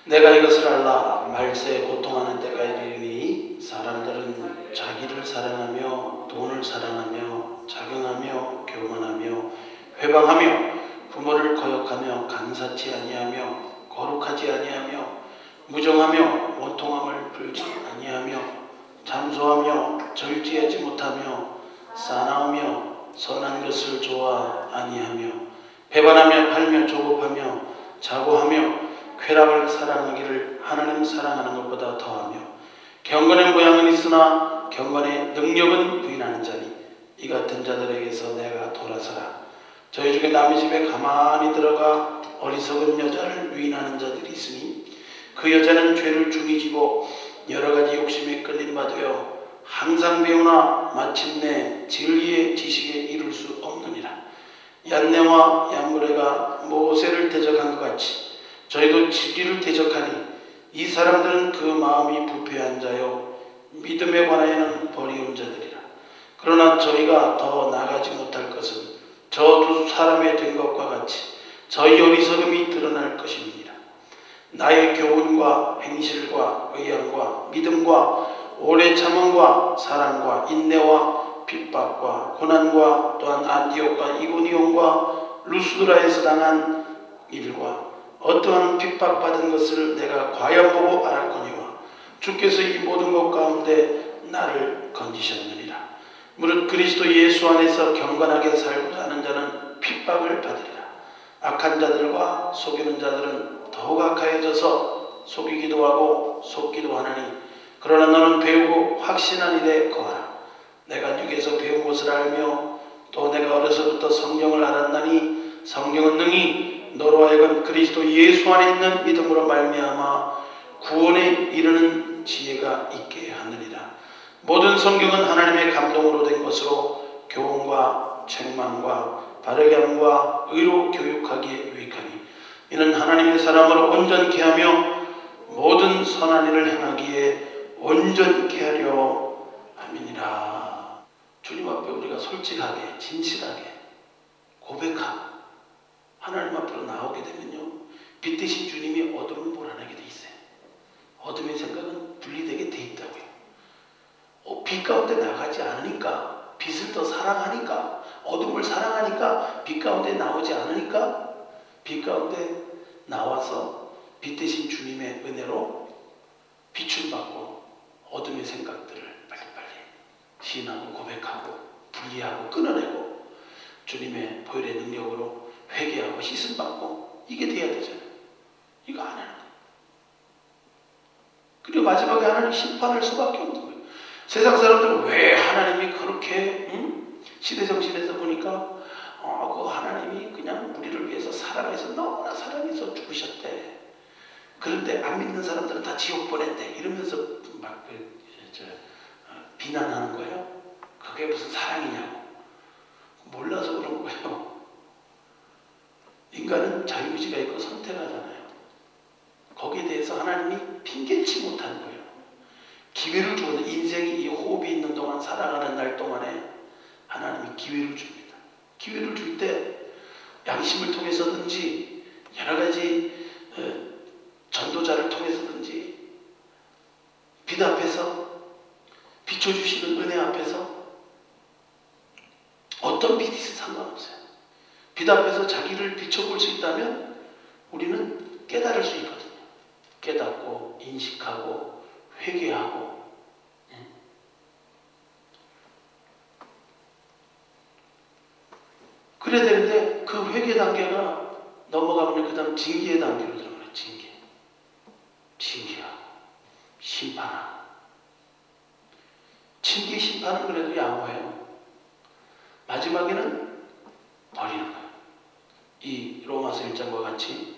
내가 이것을 알라. 말세에 고통하는 때가 이르리니 사람들은 자기를 사랑하며 돈을 사랑하며 자경하며 교만하며 회방하며 부모를 거역하며 간사치 아니하며 거룩하지 아니하며 무정하며 원통함을 풀지 아니하며 잠소하며 절제하지 못하며 사나우며 선한 것을 좋아 아니하며 배반하며 팔며 조급하며 자고하며 쾌락을 사랑하기를 하나님 사랑하는 것보다 더하며 경건의 모양은 있으나 경건의 능력은 부인하는 자니 이 같은 자들에게서 내가 돌아서라. 저희 중에 남의 집에 가만히 들어가 어리석은 여자를 위인하는 자들이 있으니 그 여자는 죄를 중히 지고 여러 가지 욕심에 끌린 바 되어 항상 배우나 마침내 진리의 지식에 이룰 수 없느니라. 얀네와 얀브레가 모세를 대적한 것 같이 저희도 진리를 대적하니 이 사람들은 그 마음이 부패한 자요 믿음에 관하여는 버리운 자들이라. 그러나 저희가 더 나가지 못할 것은 저 두 사람의 된 것과 같이 저희 어리석음이 드러날 것입니다. 나의 교훈과 행실과 의향과 믿음과 오래 참음과 사랑과 인내와 핍박과 고난과 또한 안디옥과 이고니온과 루스드라에서 당한 일과 어떠한 핍박받은 것을 내가 과연 보고 알았거니와 주께서 이 모든 것 가운데 나를 건지셨느니라. 무릇 그리스도 예수 안에서 경건하게 살고자 하는 자는 핍박을 받으리라. 악한 자들과 속이는 자들은 더욱 악하여져서 속이기도 하고 속기도 하나니 그러나 너는 배우고 확신한 일에 거하라. 내가 육에서 배운 것을 알며 또 내가 어려서부터 성경을 알았나니 성경은 능히 너로 하여금 그리스도 예수 안에 있는 믿음으로 말미암아 구원에 이르는 지혜가 있게 하느니라. 모든 성경은 하나님의 감동으로 된 것으로 교훈과 책망과 바르게 함과 의로 교육하기에 유익하니 이는 하나님의 사람으로 온전케 하며 모든 선한 일을 행하기에 온전케 하려 함이니라. 주님 앞에 우리가 솔직하게 진실하게 고백하고 하나님 앞으로 나오게 되면요, 빛 대신 주님이 어둠을 몰아내게 돼 있어요. 어둠의 생각은 분리되게 돼 있다고요. 빛 가운데 나가지 않으니까, 빛을 더 사랑하니까, 어둠을 사랑하니까 빛 가운데 나오지 않으니까 빛 가운데 나와서 빛 대신 주님의 은혜로 비춤받고 어둠의 생각들을 빨리빨리 시인하고 고백하고 분리하고 끊어내고 주님의 보혈의 능력으로 회개하고 씻음받고 이게 돼야 되잖아요. 이거 안 하는 거예요. 그리고 마지막에 하나님 심판할 수밖에 없는 거예요. 세상 사람들은 왜 하나님이 그렇게 시대정신에서 보니까 그 하나님이 그냥 우리를 위해서 사랑해서 너무나 사랑해서 죽으셨대. 그런데 안 믿는 사람들은 다 지옥 보냈대. 이러면서 막 비난하는 거예요. 그게 무슨 사랑이냐고. 몰라서 그런 거예요. 인간은 자유의지가 있고 선택하잖아요. 거기에 대해서 하나님이 핑계치 못하는 거예요. 기회를 주거든. 인생이 이 호흡이 있는 동안 살아가는 날 동안에 하나님이 기회를 줍니다. 기회를 줄 때 양심을 통해서든지 여러 가지 전도자를 통해서든지 빛 앞에서 비춰주시는 은혜 앞에서 어떤 빛이 상관없어요. 빛 앞에서 자기를 비춰볼 수 있다면 우리는 깨달을 수 있거든요. 깨닫고 인식하고 회개하고 그래야 되는데 그 회개 단계가 넘어가면 그 다음 징계의 단계로 들어가요. 징계하고 심판하고. 징계 심판은 그래도 양호해요. 마지막에는 버리는 거예요. 이 로마서 1장과 같이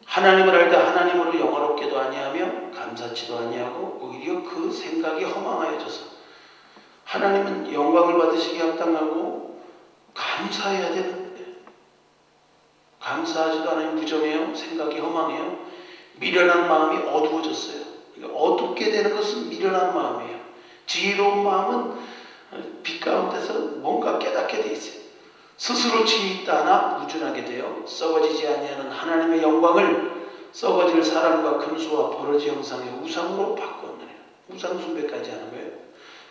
하나님을 알되 하나님으로 영화롭게도 아니하며 감사치도 아니하고 오히려 그 생각이 허망하여져서 하나님은 영광을 받으시기에 합당하고 감사해야 되는데 감사하지도 않으면 무정해요. 생각이 허망해요. 미련한 마음이 어두워졌어요. 그러니까 어둡게 되는 것은 미련한 마음이에요. 지혜로운 마음은 빛 가운데서 뭔가 깨닫게 돼 있어요. 스스로 침이 있다 하나 무준하게 되어 썩어지지 아니하는 하나님의 영광을 썩어질 사람과 금수와 버러지 형상의 우상으로 바꿨느니라. 우상 숭배까지 하는 거예요.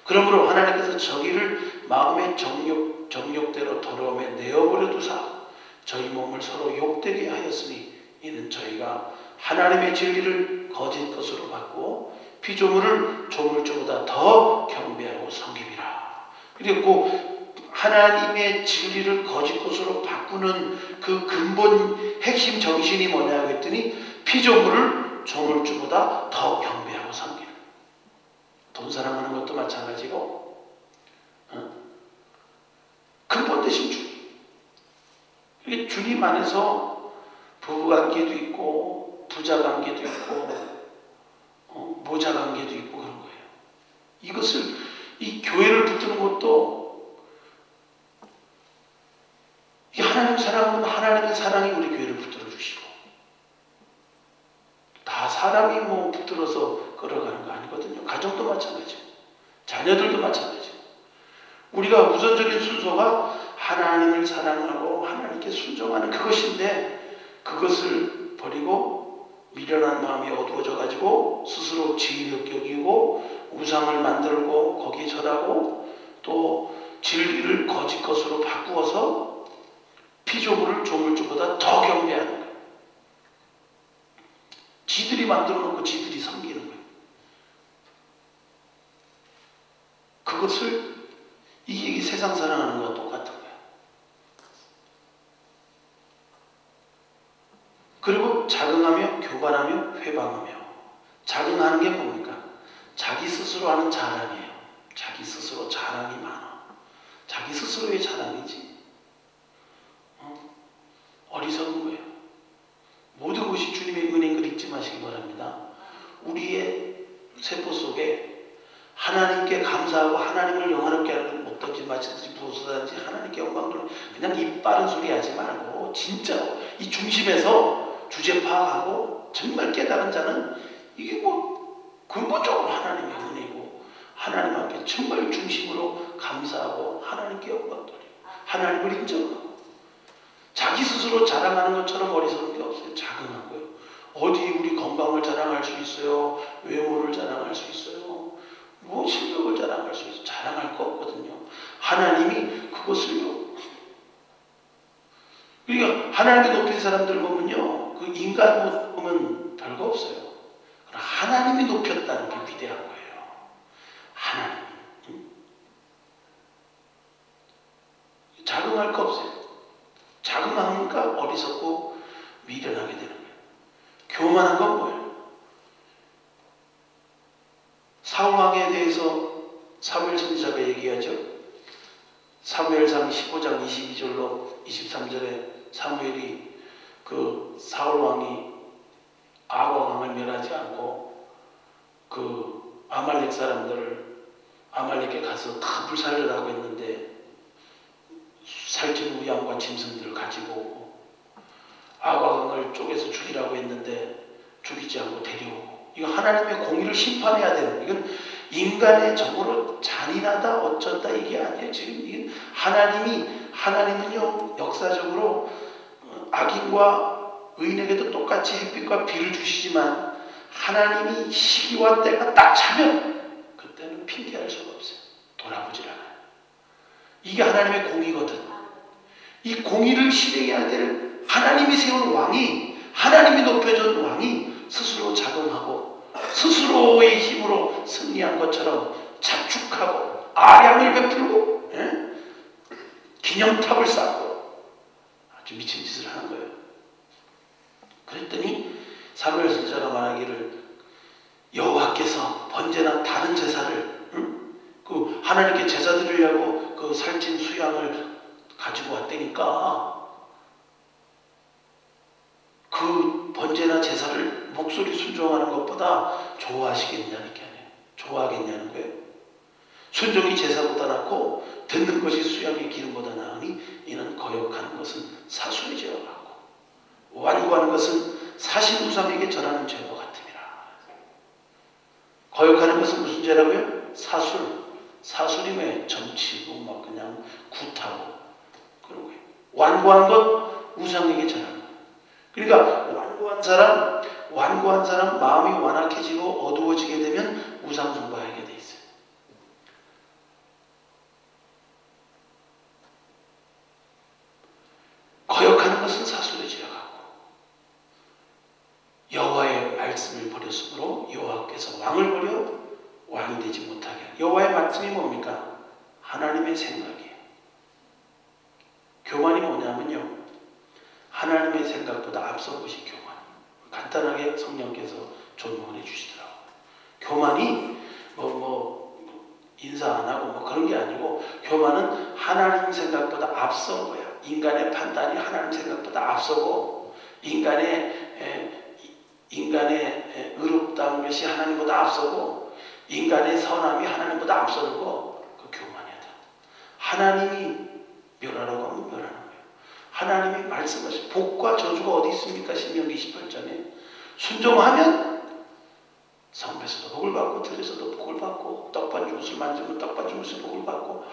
그러므로 하나님께서 저기를 마음의 정욕대로 더러움에 내어버려 두사 저희 몸을 서로 욕되게 하였으니 이는 저희가 하나님의 진리를 거짓 것으로 바꾸어 피조물을 조물주보다 더 경배하고 섬김이라. 그리고 하나님의 진리를 거짓 것으로 바꾸는 그 근본 핵심 정신이 뭐냐 했더니 피조물을 조물주보다 더 경배하고 섬기는. 돈 사랑하는 것도 마찬가지고 근본 대신 주님. 주님 안에서 부부관계도 있고 부자관계도 있고 모자관계도 있고 그런 거예요. 이것을 이 교회를 붙드는 것도 이 하나님 사랑은 하나님의 사랑이 우리 교회를 붙들어 주시고 다 사람이 뭐 붙들어서 걸어가는 거 아니거든요. 가정도 마찬가지고 자녀들도 마찬가지고 우리가 우선적인 순서가 하나님을 사랑하고 하나님께 순종하는 그것인데 그것을 버리고 미련한 마음이 어두워져 가지고 스스로 지위를 여기고 우상을 만들고 거기에 절하고 또 진리를 거짓 것으로 바꾸어서 피조물을 조물주보다 더 경배하는 거예요. 지들이 만들어 놓고 지들이 섬기는 거예요. 그것을 이게 세상 사랑하는 것과 똑같은 거예요. 그리고 자긍하며 교반하며 회방하며. 자긍하는 게 뭡니까? 자기 스스로 하는 자랑이에요. 자기 스스로 자랑이 많아. 자기 스스로의 자랑이지. 어리석은 거예요. 모든 것이 주님의 은혜인 걸 잊지 마시기 바랍니다. 우리의 세포 속에 하나님께 감사하고 하나님을 영화롭게 하는 못든지 마치든지 무엇이든지 하나님께 영광 돌려 그냥 입 바른 소리 하지 말고 진짜로 이 중심에서 주제 파악하고 정말 깨달은 자는 이게 뭐 근본적으로 하나님의 은혜고 하나님 앞에 정말 중심으로 감사하고 하나님께 영광 돌리고 하나님을 인정하고 자기 스스로 자랑하는 것처럼 어리석은 게 없어요. 자긍한 거예요. 어디 우리 건강을 자랑할 수 있어요. 외모를 자랑할 수 있어요. 뭐 실력을 자랑할 수 있어요. 자랑할 거 없거든요. 하나님이 그것을요. 그러니까 하나님께 높인 사람들 보면요. 그 인간 보면 별거 없어요. 그러나 하나님이 높였다는 게 위대한 거예요. 하나님. 자긍할 거 없어요. 자긍하니까 어리석고 미련하게 되는 거예요. 교만한 건 뭐예요? 사울왕에 대해서 사무엘 선지자가 얘기하죠. 사무엘상 15장 22절로 23절에 사무엘이 그 사울왕이 아각왕을 멸하지 않고 그 아말렉 사람들을 아말렉에 가서 다 불살을 하고 있는데 살찐 우양과 짐승들을 가지고 오고 아각왕을 쪼개서 죽이라고 했는데 죽이지 않고 데려오고 이거 하나님의 공의를 심판해야 되는 이건 인간의 적으로 잔인하다 어쩐다 이게 아니에요. 지금 이게 하나님은요 역사적으로 악인과 의인에게도 똑같이 햇빛과 비를 주시지만 하나님이 시기와 때가 딱 차면 그때는 핑계할 수가 없어요. 돌아보질 않아요. 이게 하나님의 공의거든. 이 공의를 실행해야 될 하나님이 세운 왕이 하나님이 높여준 왕이 스스로 자긍하고 스스로의 힘으로 승리한 것처럼 자축하고 아량을 베풀고 기념탑을 쌓고 아주 미친 짓을 하는 거예요. 그랬더니 사무엘 선지자가 말하기를 여호와께서 번제나 다른 제사를 그 하나님께 제사 드리려고 그 살찐 수양을 가지고 왔다니까 그 번제나 제사를 목소리 순종하는 것보다 좋아하시겠냐는 게 아니에요. 좋아하겠냐는 거예요. 순종이 제사보다 낫고 듣는 것이 수양의 기름보다 나으니 이는 거역하는 것은 사수의 죄와 같고 완고하는 것은 사신 우상에게 절하는 죄와 같음이라. 거역하는 것은 무슨 죄라고요? 사술임에 점치고 막 그냥 굿하고 그런 거예요. 완고한 것 우상에게 절하는 거예요. 그러니까 완고한 완고한 사람 마음이 완악해지고 어두워지게 되면 우상숭배하게 돼 있어요. 거역하는 것은 사술의 죄가 같고 여호와의 말씀을 버렸으므로 여호와께서 왕을 버려 왕이 되지 못하게 하는. 여호와의 말씀이 뭡니까? 하나님의 생각이에요. 교만이 뭐냐면요, 하나님의 생각보다 앞선 것이 교만이에요. 간단하게 성령께서 조명을 해주시더라고요. 교만이 인사 안 하고 그런 게 아니고, 교만은 하나님 생각보다 앞선 거야. 인간의 판단이 하나님 생각보다 앞서고, 인간의 의롭다는 것이 하나님보다 앞서고, 인간의 선함이 하나님보다 앞서는 거, 그 교만이야. 하나님이 멸하라고 하면 멸하는 거예요. 하나님이 말씀하신 복과 저주가 어디 있습니까? 신명기 28장에 순종하면 성배에서도 복을 받고 들에서도 복을 받고 떡반죽을 만지면 떡반죽에서 복을 받고,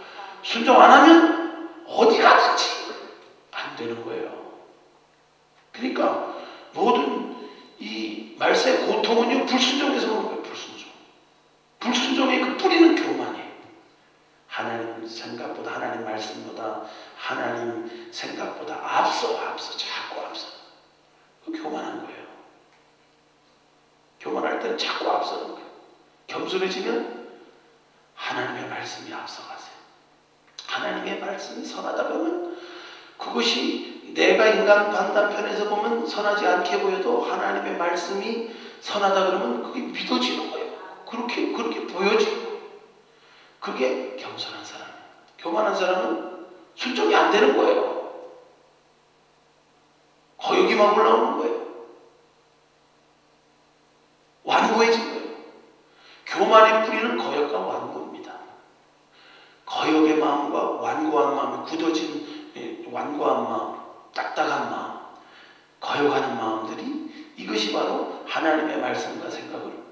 순종 안 하면 어디 가든지 안 되는 거예요. 그러니까 모든 이 말세의 고통은요, 불순종에서 오는 거예요. 불순종의 그 뿌리는 교만이에요. 하나님 생각보다, 하나님 말씀보다, 하나님 생각보다 자꾸 앞서. 그 교만한 거예요. 교만할 때는 자꾸 앞서는 거예요. 겸손해지면 하나님의 말씀이 앞서가세요. 하나님의 말씀이 선하다 보면 그것이 내가 인간 판단편에서 보면 선하지 않게 보여도 하나님의 말씀이 선하다 그러면 그게 믿어지는 거예요. 그렇게 보여지고. 그게 겸손한 사람이에요. 교만한 사람은 순종이 안 되는 거예요. 거역이만 올라오는 거예요. 완고해진 거예요. 교만의 뿌리는 거역과 완고입니다. 거역의 마음과 완고한 마음이 굳어진 완고한 마음, 딱딱한 마음, 거역하는 마음들이, 이것이 바로 하나님의 말씀과 생각을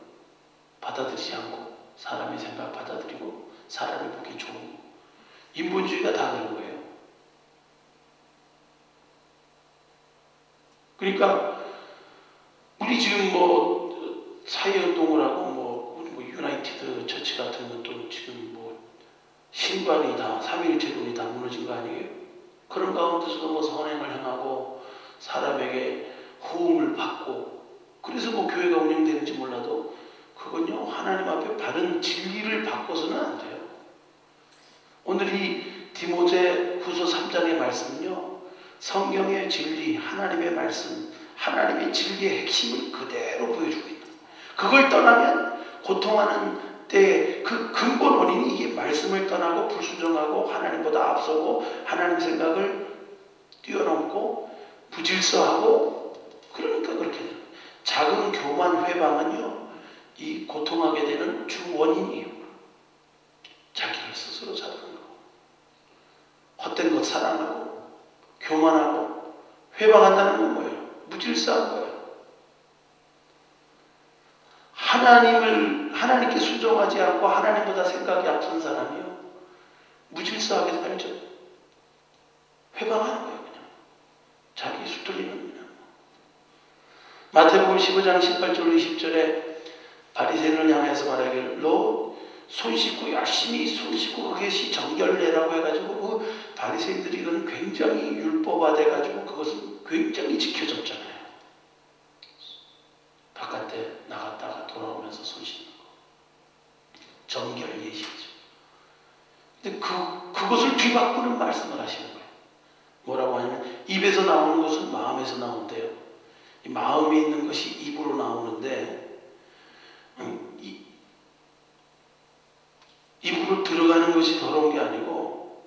받아들이지 않고 사람의 생각 받아들이고 사람이 보기 좋은 거. 인본주의가 다 그런 거예요. 그러니까 우리 지금 사회운동을 하고 유나이티드 처치 같은 것도 지금 신관이 다 3.1제도이 다 무너진 거 아니에요? 그런 가운데서도 선행을 행하고 사람에게 호응을 받고, 그래서 교회가 운영되는지 몰라도 그건요, 하나님 앞에 바른 진리를 바꿔서는 안 돼요. 오늘 이 디모데 후서 3장의 말씀은요, 성경의 진리, 하나님의 말씀, 하나님의 진리의 핵심을 그대로 보여주고 있다. 그걸 떠나면 고통하는 때 그 근본 원인이 이게 말씀을 떠나고 불순종하고 하나님보다 앞서고 하나님 생각을 뛰어넘고 부질서하고, 그러니까 그렇게 돼요. 작은 교만 회방은요, 이 고통하게 되는 주 원인이에요. 자기를 스스로 잡는 거, 헛된 것 사랑하고 교만하고 회방한다는 건 뭐예요? 무질서한 거예요. 하나님께 순종하지 않고 하나님보다 생각이 앞선 사람이요, 무질서하게 살죠. 회방하는 거예요. 그냥 자기 수틀리는 그냥. 마태복음 15장 18절로 20절에 바리새인을 향해서 말하기를, 너 손 씻고 열심히 손 씻고 그것이 정결례라고 해가지고, 그 바리새인들이 이건 굉장히 율법화돼가지고 그것은 굉장히 지켜졌잖아요. 바깥에 나갔다가 돌아오면서 손 씻는 거, 정결 예식이죠. 근데 그것을 뒤바꾸는 말씀을 하시는 거예요. 뭐라고 하냐면, 입에서 나오는 것은 마음에서 나온대요. 이 마음에 있는 것이 입으로 나오는데, 입으로 들어가는 것이 더러운 게 아니고,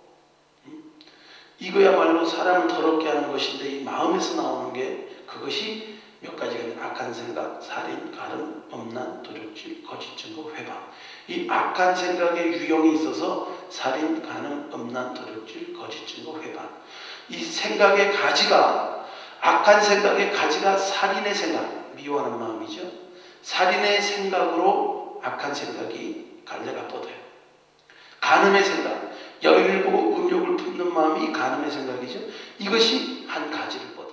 이거야말로 사람을 더럽게 하는 것인데, 이 마음에서 나오는 게, 그것이 몇 가지가 있는 악한 생각, 살인, 가름, 음란, 도적질, 거짓 증거, 회방. 이 악한 생각의 유형이 있어서 살인, 가름, 음란, 도적질, 거짓 증거, 회방. 이 생각의 가지가, 악한 생각의 가지가 살인의 생각, 미워하는 마음이죠. 살인의 생각으로 악한 생각이 갈래가 뻗어요. 간음의 생각, 여인을 보고 음욕을 품는 마음이 간음의 생각이죠. 이것이 한 가지를 뻗어요.